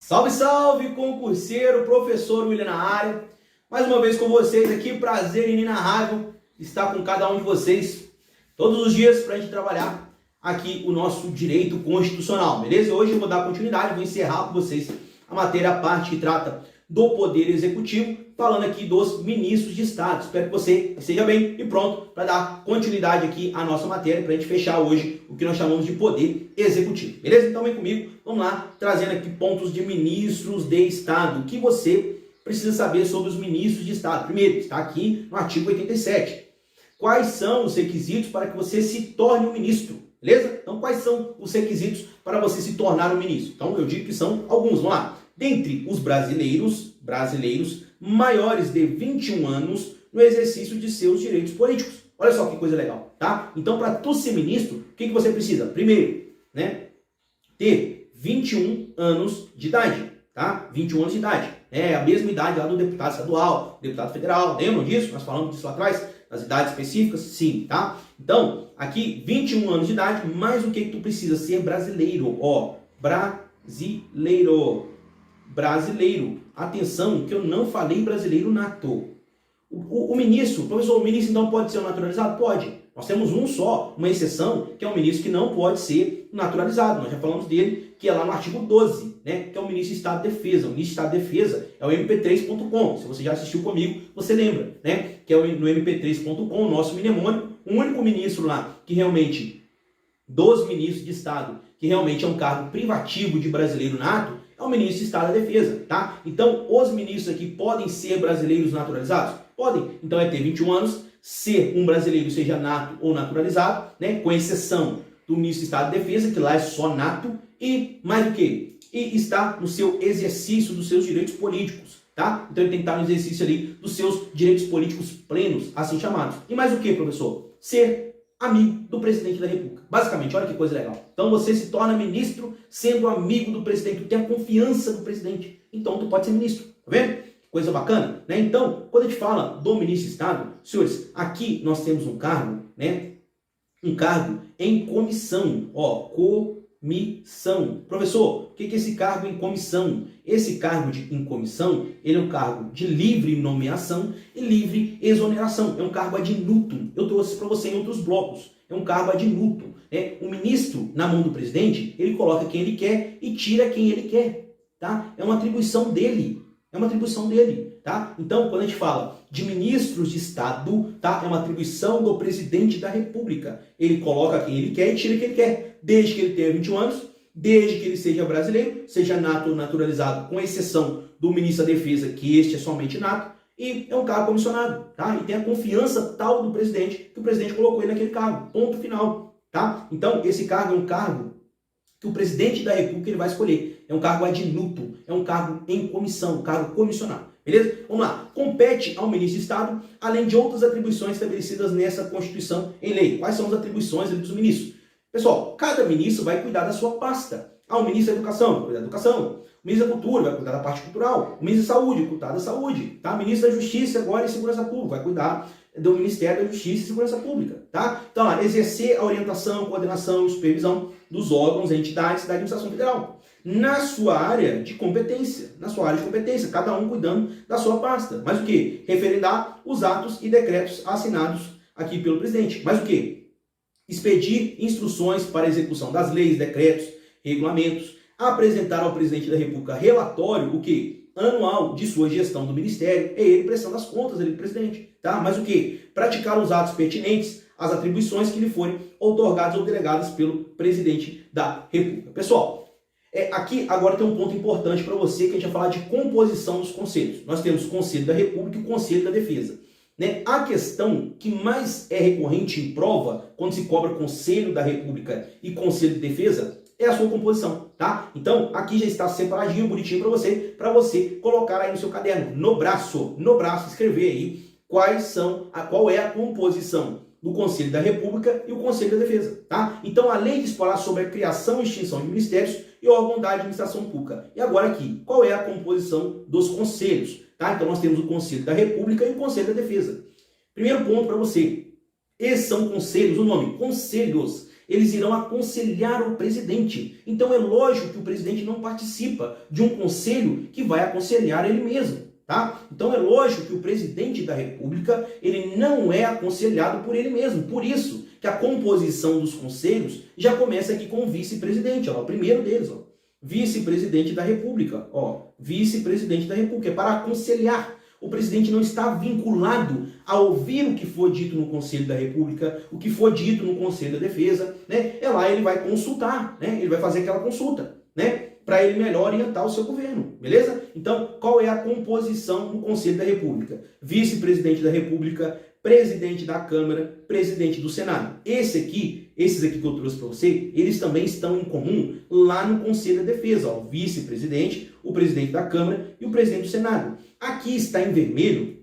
Salve, salve, concurseiro, professor William na área. Mais uma vez com vocês aqui, prazer inenarrável estar com cada um de vocês todos os dias para a gente trabalhar aqui o nosso direito constitucional, beleza? Hoje eu vou dar continuidade, vou encerrar com vocês a matéria, a parte que trata do Poder Executivo, falando aqui dos ministros de Estado. Espero que você esteja bem e pronto para dar continuidade aqui à nossa matéria, para a gente fechar hoje o que nós chamamos de Poder Executivo, beleza? Então vem comigo, vamos lá, trazendo aqui pontos de ministros de Estado, o que você precisa saber sobre os ministros de Estado. Primeiro, está aqui no artigo 87. Quais são os requisitos para que você se torne um ministro, beleza? Então quais são os requisitos para você se tornar um ministro? Então eu digo que são alguns, vamos lá. Dentre os brasileiros maiores de 21 anos no exercício de seus direitos políticos. Olha só que coisa legal, tá? Então, para tu ser ministro, o que você precisa? Primeiro, ter 21 anos de idade, tá? 21 anos de idade. É a mesma idade lá do deputado estadual, deputado federal. Lembram disso? Nós falamos disso lá atrás, das idades específicas? Sim, tá? Então, aqui, 21 anos de idade, mais o que tu precisa? Ser brasileiro, ó. Brasileiro. Atenção, que eu não falei brasileiro nato. O ministro, professor, o ministro então pode ser um naturalizado? Pode. Nós temos um só, uma exceção, que é um ministro que não pode ser naturalizado. Nós já falamos dele, que é lá no artigo 12, né? Que é o ministro de Estado de Defesa. O ministro de Estado de Defesa é o mp3.com. Se você já assistiu comigo, você lembra, né? Que é no mp3.com, o nosso mnemônio, o único ministro lá que realmente, dos ministros de Estado, que realmente é um cargo privativo de brasileiro nato, é o ministro de Estado da Defesa, tá? Então, os ministros aqui podem ser brasileiros naturalizados? Podem. Então, é ter 21 anos, ser um brasileiro, seja nato ou naturalizado, né? Com exceção do ministro de Estado da Defesa, que lá é só nato, e mais do que? E está no seu exercício dos seus direitos políticos, tá? Então, ele tem que estar no exercício ali dos seus direitos políticos plenos, assim chamados. E mais o que, professor? Ser amigo do presidente da República. Basicamente, olha que coisa legal. Então você se torna ministro sendo amigo do presidente, tu tem a confiança do presidente. Então tu pode ser ministro, tá vendo? Coisa bacana, né? Então, quando a gente fala do ministro de Estado, senhores, aqui nós temos um cargo, né? Um cargo em comissão, ó, comissão. Professor, o que é esse cargo em comissão? Esse cargo em comissão, ele é um cargo de livre nomeação e livre exoneração. É um cargo ad nutum. Eu trouxe para você em outros blocos. É um cargo ad nutum. O ministro, na mão do presidente, ele coloca quem ele quer e tira quem ele quer. Tá? É uma atribuição dele. É uma atribuição dele. Tá? Então, quando a gente fala de ministros de Estado, tá? É uma atribuição do presidente da República. Ele coloca quem ele quer e tira quem ele quer. Desde que ele tenha 21 anos, desde que ele seja brasileiro, seja nato ou naturalizado, com exceção do ministro da Defesa, que este é somente nato, e é um cargo comissionado, tá? E tem a confiança tal do presidente, que o presidente colocou ele naquele cargo, ponto final, tá? Então, esse cargo é um cargo que o presidente da República ele vai escolher, é um cargo ad nutum, é um cargo em comissão, um cargo comissionado, beleza? Vamos lá, compete ao ministro de Estado, além de outras atribuições estabelecidas nessa Constituição em lei. Quais são as atribuições dos ministros? Pessoal, cada ministro vai cuidar da sua pasta. O ministro da Educação vai cuidar da educação. O ministro da Cultura vai cuidar da parte cultural. O ministro da Saúde vai cuidar da saúde. Tá? O ministro da Justiça agora e Segurança Pública vai cuidar do Ministério da Justiça e Segurança Pública. Tá? Então, lá, exercer a orientação, coordenação e supervisão dos órgãos e entidades da administração federal. Na sua área de competência. Cada um cuidando da sua pasta. Mas o que? Referendar os atos e decretos assinados aqui pelo presidente. Mas o que? Expedir instruções para execução das leis, decretos, regulamentos, apresentar ao presidente da República relatório, o que? Anual de sua gestão do ministério, é ele prestando as contas ali do presidente, tá? Mas o que? Praticar os atos pertinentes às atribuições que lhe forem outorgadas ou delegadas pelo presidente da República. Pessoal, aqui agora tem um ponto importante para você, que a gente vai falar de composição dos conselhos. Nós temos o Conselho da República e o Conselho da Defesa. A questão que mais é recorrente em prova, quando se cobra Conselho da República e Conselho de Defesa, é a sua composição, tá? Então, aqui já está separadinho, bonitinho para você colocar aí no seu caderno, no braço, escrever aí qual é a composição do Conselho da República e o Conselho da Defesa, tá? Então, a lei diz falar sobre a criação e extinção de ministérios e órgão da administração pública. E agora aqui, qual é a composição dos conselhos? Tá? Então nós temos o Conselho da República e o Conselho da Defesa. Primeiro ponto para você. Esses são conselhos, o nome, conselhos. eles irão aconselhar o presidente. Então é lógico que o presidente não participa de um conselho que vai aconselhar ele mesmo, tá? Então é lógico que o presidente da República, ele não é aconselhado por ele mesmo. Por isso que a composição dos conselhos já começa aqui com o vice-presidente, ó, o primeiro deles, ó, vice-presidente da República, ó, vice-presidente da República, é para aconselhar. O presidente não está vinculado a ouvir o que for dito no Conselho da República, o que for dito no Conselho da Defesa, né? É lá ele vai consultar, né? Ele vai fazer aquela consulta, né? Para ele melhor orientar o seu governo, beleza? Então, qual é a composição do Conselho da República? Vice-presidente da República, presidente da Câmara, presidente do Senado. Esses aqui que eu trouxe para você, eles também estão em comum lá no Conselho da Defesa, ó, o vice-presidente, o presidente da Câmara e o presidente do Senado. Aqui está em vermelho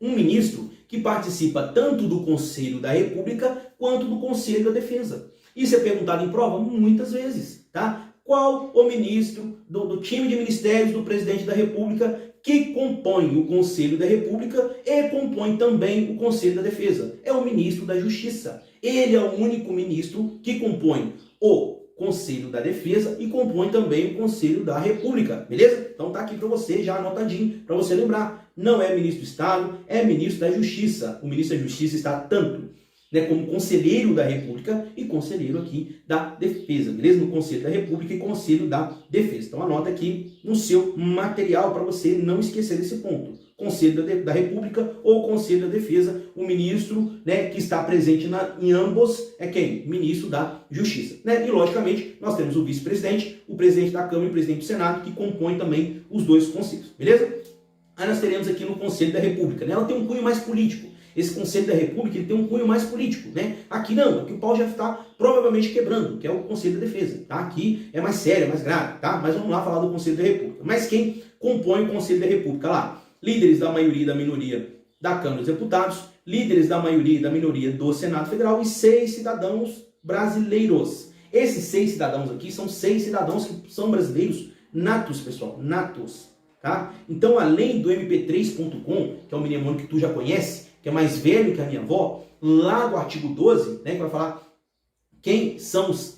um ministro que participa tanto do Conselho da República quanto do Conselho da Defesa. Isso é perguntado em prova muitas vezes, tá? Qual o ministro do time de ministérios do presidente da República que compõe o Conselho da República e compõe também o Conselho da Defesa? É o ministro da Justiça. Ele é o único ministro que compõe o Conselho da Defesa e compõe também o Conselho da República, beleza? Então tá aqui para você já anotadinho, para você lembrar. Não é ministro do Estado, é ministro da Justiça. O ministro da Justiça está tanto, né, como conselheiro da República e conselheiro aqui da Defesa, beleza? No Conselho da República e Conselho da Defesa. Então anota aqui no seu material para você não esquecer desse ponto. Conselho da República ou Conselho da Defesa, o ministro, né, que está presente em ambos é quem? Ministro da Justiça, né? E logicamente nós temos o vice-presidente, o presidente da Câmara e o presidente do Senado, que compõem também os dois conselhos, beleza? Aí nós teremos aqui no Conselho da República, né? Ela tem um cunho mais político. Esse Conselho da República ele tem um cunho mais político, né? Aqui não, aqui o pau já está provavelmente quebrando, que é o Conselho da Defesa, tá? Aqui é mais sério, é mais grave, tá? Mas vamos lá falar do Conselho da República. Mas quem compõe o Conselho da República? Lá, líderes da maioria e da minoria da Câmara dos Deputados, líderes da maioria e da minoria do Senado Federal e 6 cidadãos brasileiros. Esses 6 cidadãos aqui são 6 cidadãos que são brasileiros natos, pessoal, natos, tá? Então, além do mp3.com, que é um mnemônico que tu já conhece, que é mais velho que a minha avó, lá do artigo 12, né, que vai falar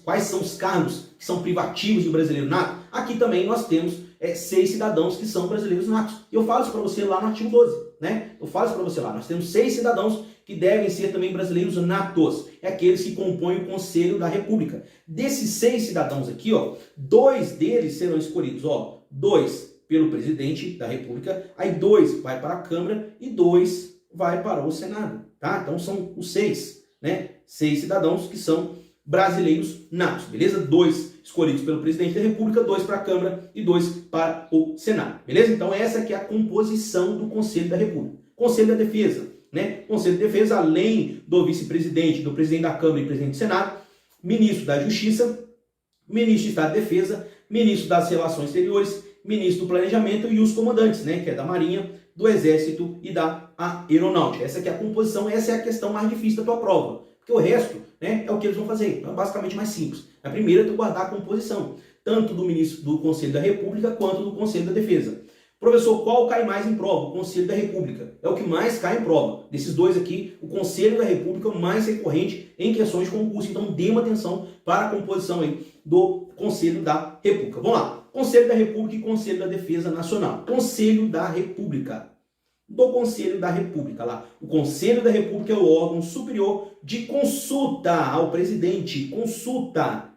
quais são os cargos que são privativos de brasileiro nato, aqui também nós temos 6 cidadãos que são brasileiros natos. E eu falo isso para você lá no artigo 12, né? Eu falo isso para você lá. Nós temos 6 cidadãos que devem ser também brasileiros natos. É aqueles que compõem o Conselho da República. Desses 6 cidadãos aqui, ó, 2 deles serão escolhidos, ó, 2 pelo presidente da República, aí 2 vai para a Câmara e 2 vai para o Senado, tá? Então são os 6, né? 6 cidadãos que são brasileiros natos, beleza? 2 escolhidos pelo presidente da República, 2 para a Câmara e 2 para o Senado, beleza? Então essa aqui é a composição do Conselho da República. Conselho da Defesa, né? Conselho da Defesa, além do vice-presidente, do presidente da Câmara e presidente do Senado, ministro da Justiça, ministro de Estado de Defesa, ministro das Relações Exteriores, ministro do Planejamento e os comandantes, né? Que é da Marinha, do Exército e da Aeronáutica. Essa aqui é a composição, essa é a questão mais difícil da tua prova. Porque o resto, né, é o que eles vão fazer. É basicamente mais simples. A primeira é tu guardar a composição, tanto do ministro do Conselho da República quanto do Conselho da Defesa. Professor, qual cai mais em prova? O Conselho da República. É o que mais cai em prova. Desses dois aqui, o Conselho da República é o mais recorrente em questões de concurso. Então dê uma atenção para a composição aí do Conselho da República. Vamos lá. Conselho da República e Conselho da Defesa Nacional. Conselho da República. Do Conselho da República lá. O Conselho da República é o órgão superior de consulta ao presidente. Consulta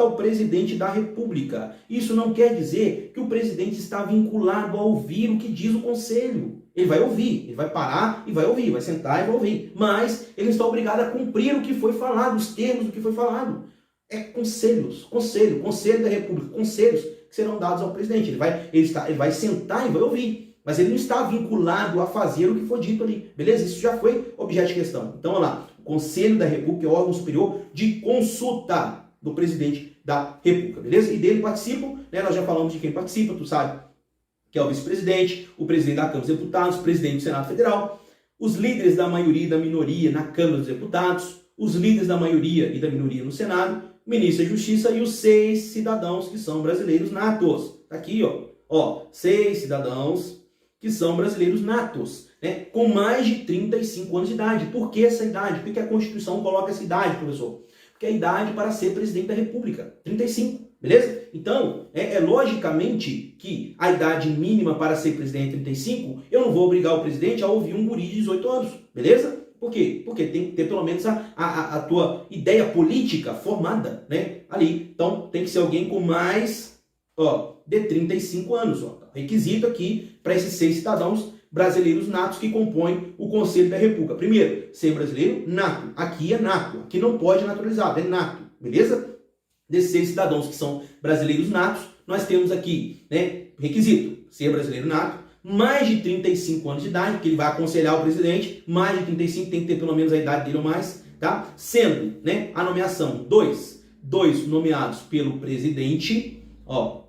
ao presidente da República. Isso não quer dizer que o presidente está vinculado a ouvir o que diz o Conselho. Ele vai ouvir, ele vai parar e vai ouvir, vai sentar e vai ouvir. Mas ele está obrigado a cumprir o que foi falado, os termos do que foi falado. É conselho da República, conselhos que serão dados ao presidente. Ele vai sentar e vai ouvir. Mas ele não está vinculado a fazer o que foi dito ali. Beleza? Isso já foi objeto de questão. Então, olha lá. O Conselho da República é o órgão superior de consulta do presidente da República. Beleza? E dele participam, né? Nós já falamos de quem participa, tu sabe, que é o vice-presidente, o presidente da Câmara dos Deputados, o presidente do Senado Federal, os líderes da maioria e da minoria na Câmara dos Deputados, os líderes da maioria e da minoria no Senado, o ministro da Justiça e os 6 cidadãos que são brasileiros natos. Tá aqui, ó. 6 cidadãos que são brasileiros natos, né, com mais de 35 anos de idade. Por que essa idade? Por que a Constituição coloca essa idade, professor? que é a idade para ser presidente da República, 35, beleza? Então, logicamente que a idade mínima para ser presidente é 35, eu não vou obrigar o presidente a ouvir um guri de 18 anos, beleza? Por quê? Porque tem que ter pelo menos a tua ideia política formada, né, ali. Então, tem que ser alguém com mais, de 35 anos, requisito aqui para esses 6 cidadãos brasileiros natos que compõem o Conselho da República. Primeiro, ser brasileiro nato. Aqui é nato. Aqui não pode naturalizado, é nato. Beleza? Desses 6 cidadãos que são brasileiros natos, nós temos aqui, né, requisito, ser brasileiro nato, mais de 35 anos de idade, porque ele vai aconselhar o presidente, mais de 35, tem que ter pelo menos a idade dele ou mais, tá? Sendo, né, a nomeação, dois nomeados pelo presidente,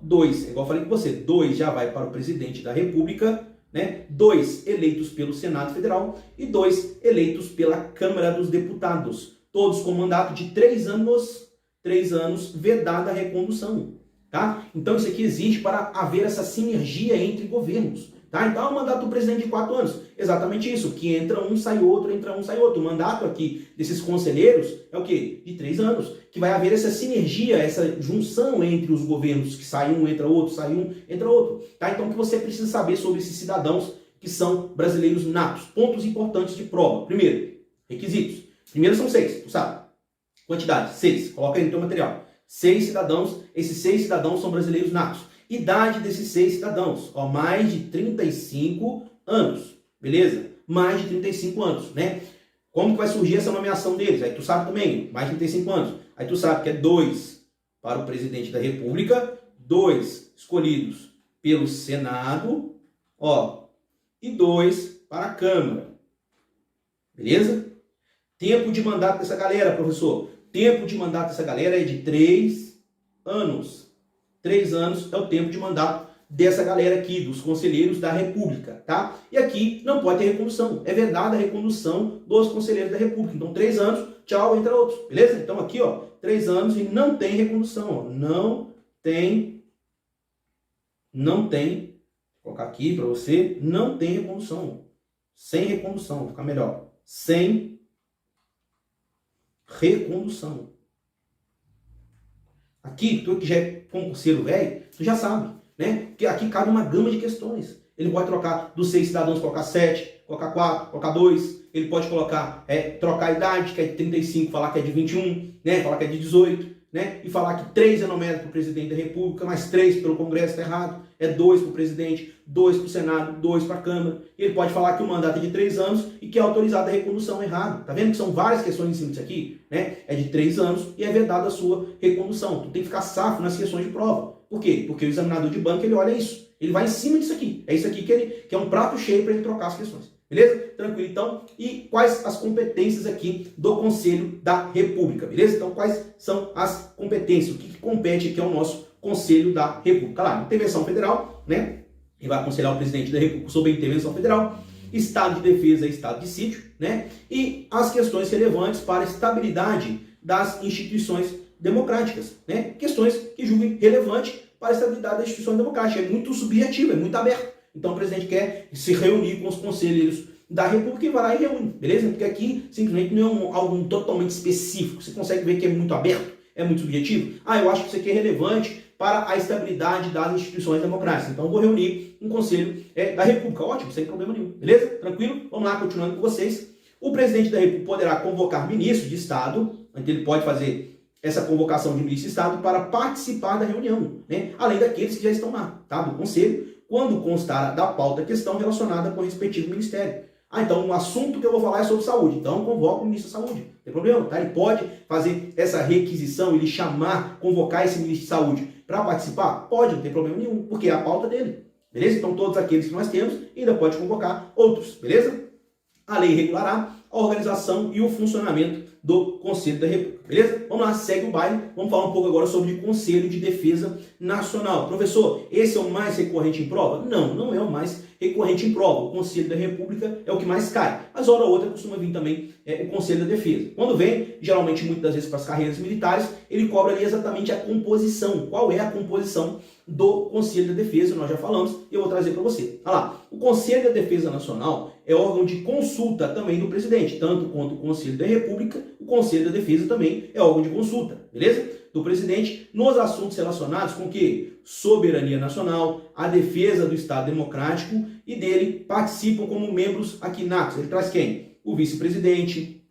2, igual eu falei com você, 2 já vai para o presidente da República, né? 2 eleitos pelo Senado Federal e 2 eleitos pela Câmara dos Deputados, todos com mandato de 3 anos, vedada a recondução, tá? Então isso aqui existe para haver essa sinergia entre governos, tá? Então o mandato do presidente de 4 anos, exatamente isso, que entra um, sai outro, entra um, sai outro. O mandato aqui desses conselheiros é o quê? De 3 anos, que vai haver essa sinergia, essa junção entre os governos, que sai um, entra outro, sai um, entra outro, tá? Então o que você precisa saber sobre esses cidadãos que são brasileiros natos, pontos importantes de prova. Primeiro, requisitos. Primeiro são 6, tu sabe? Quantidade, 6. Coloca aí no teu material. 6 cidadãos, esses 6 cidadãos são brasileiros natos. Idade desses 6 cidadãos, mais de 35 anos, beleza? Mais de 35 anos, né? Como que vai surgir essa nomeação deles? Aí tu sabe também, mais de 35 anos. Aí tu sabe que é 2 para o presidente da República, 2 escolhidos pelo Senado, e 2 para a Câmara. Beleza? Tempo de mandato dessa galera, professor. Tempo de mandato dessa galera é de 3 anos. 3 anos é o tempo de mandato dessa galera aqui, dos conselheiros da República, tá? E aqui não pode ter recondução. É vedada a recondução dos conselheiros da República. Então, 3 anos, tchau, entra outros. Beleza? Então, aqui, 3 anos e não tem recondução, Não tem. Vou colocar aqui para você. Não tem recondução. Sem recondução, vou ficar melhor. Sem recondução. Aqui, tu que já é concurseiro velho, tu já sabe, né? Que aqui cabe uma gama de questões. Ele pode trocar dos 6 cidadãos, colocar 7, colocar 4, colocar 2. Ele pode colocar, trocar a idade, que é de 35, falar que é de 21, né? Falar que é de 18, né? E falar que 3 é nomeado para o presidente da República, mais 3 pelo Congresso, está errado. É 2 para o presidente, 2 para o Senado, 2 para a Câmara. Ele pode falar que o mandato é de 3 anos e que é autorizada a recondução, errado. Tá vendo que são várias questões em cima disso aqui? Né? É de 3 anos e é vedada a sua recondução. Tu tem que ficar safo nas questões de prova. Por quê? Porque o examinador de banco, ele olha isso. Ele vai em cima disso aqui. É isso aqui que é um prato cheio para ele trocar as questões. Beleza? Tranquilo, então. E quais as competências aqui do Conselho da República? Beleza? Então, quais são as competências? O que compete aqui ao nosso Conselho da República? Lá, intervenção federal, né? E vai aconselhar o presidente da República sobre a intervenção federal, estado de defesa e estado de sítio, né? E as questões relevantes para a estabilidade das instituições democráticas, né? Questões que julguem relevante para a estabilidade das instituições democráticas. É muito subjetivo, é muito aberto. Então o presidente quer se reunir com os conselheiros da República e vai lá e reúne, beleza? Porque aqui simplesmente não é algo totalmente específico. Você consegue ver que é muito aberto, é muito subjetivo. Eu acho que isso aqui é relevante para a estabilidade das instituições democráticas. Então, eu vou reunir um conselho da República. Ótimo, sem problema nenhum. Beleza? Tranquilo? Vamos lá, continuando com vocês. O presidente da República poderá convocar ministro de Estado, ele pode fazer essa convocação de ministro de Estado para participar da reunião, né? Além daqueles que já estão lá, tá? Do conselho, quando constar da pauta a questão relacionada com o respectivo ministério. Então, o assunto que eu vou falar é sobre saúde. Então, convoca o ministro da Saúde. Não tem problema, tá? Ele pode fazer essa requisição, ele convocar esse ministro de Saúde para participar? Pode, não tem problema nenhum, porque é a pauta dele. Beleza? Então, todos aqueles que nós temos, ainda pode convocar outros. Beleza? A lei regulará a organização e o funcionamento do Conselho da República. Beleza? Vamos lá, segue o baile. Vamos falar um pouco agora sobre o Conselho de Defesa Nacional. Professor, esse é o mais recorrente em prova? Não, não é o mais recorrente em prova. O Conselho da República é o que mais cai. Mas, hora ou outra, costuma vir também o Conselho da Defesa. Quando vem, geralmente, muitas das vezes para as carreiras militares, ele cobra ali exatamente a composição. Qual é a composição do Conselho da Defesa? Nós já falamos e eu vou trazer para você. Olha lá, o Conselho da Defesa Nacional é órgão de consulta também do presidente, tanto quanto o Conselho da República, o Conselho da Defesa também também é órgão de consulta, beleza? Do presidente nos assuntos relacionados com o quê? Soberania nacional, a defesa do Estado democrático, e dele participam como membros aqui natos. Ele traz quem? O vice-presidente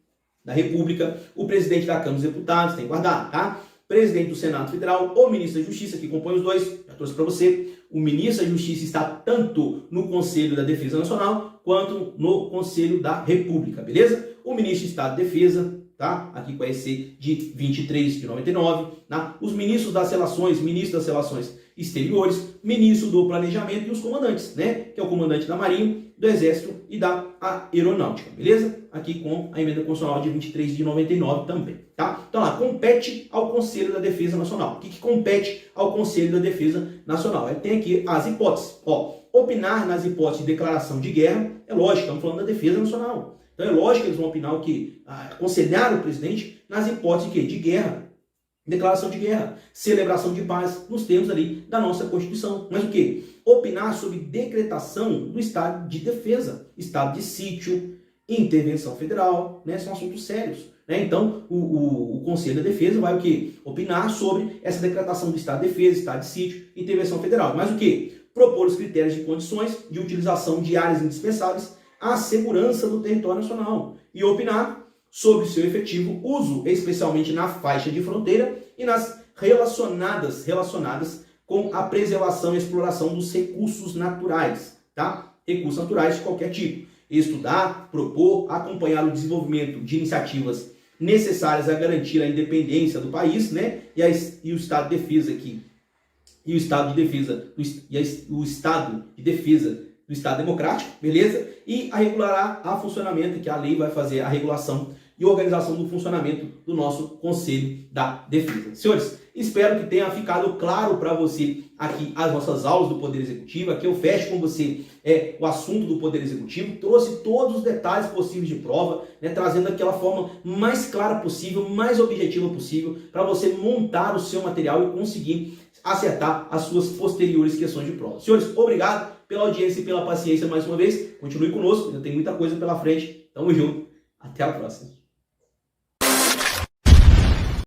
da República, o presidente da Câmara dos Deputados, tem que guardar, tá? Presidente do Senado Federal, o ministro da Justiça, que compõe os dois, já trouxe para você. O ministro da Justiça está tanto no Conselho da Defesa Nacional quanto no Conselho da República, beleza? O ministro de Estado de Defesa, tá? Aqui com a EC de 23 de 99, tá? Os ministros das Relações, ministro das Relações Exteriores, ministro do Planejamento e os comandantes, né? Que é o comandante da Marinha, do Exército e da Aeronáutica, beleza? Aqui com a emenda constitucional de 23 de 99 também, tá? Então lá, compete ao Conselho da Defesa Nacional. O que compete ao Conselho da Defesa Nacional? Ele tem aqui as hipóteses. Ó, opinar nas hipóteses de declaração de guerra, é lógico, estamos falando da Defesa Nacional. Então é lógico que eles vão opinar o quê? Aconselhar o presidente nas hipóteses de guerra, declaração de guerra, celebração de paz, nos termos ali da nossa Constituição. Mas o quê? Opinar sobre decretação do estado de defesa, estado de sítio, intervenção federal, né? São assuntos sérios, né? Então, o Conselho da Defesa vai o quê? Opinar sobre essa decretação do estado de defesa, estado de sítio, intervenção federal. Mas o quê? Propor os critérios de condições de utilização de áreas indispensáveis à segurança do território nacional e opinar sobre seu efetivo uso, especialmente na faixa de fronteira e nas relacionadas com a preservação e exploração dos recursos naturais, tá? Recursos naturais de qualquer tipo. Estudar, propor, acompanhar o desenvolvimento de iniciativas necessárias a garantir a independência do país, né? E o Estado de Defesa aqui. E o Estado de Defesa, o Estado de Defesa do Estado Democrático, beleza? E a regulará a funcionamento, que a lei vai fazer a regulação e organização do funcionamento do nosso Conselho da Defesa. Senhores, espero que tenha ficado claro para você aqui as nossas aulas do Poder Executivo. Aqui eu fecho com você o assunto do Poder Executivo, trouxe todos os detalhes possíveis de prova, né, trazendo aquela forma mais clara possível, mais objetiva possível, para você montar o seu material e conseguir acertar as suas posteriores questões de prova. Senhores, obrigado pela audiência e pela paciência mais uma vez. Continue conosco, ainda tem muita coisa pela frente. Tamo junto. Até a próxima.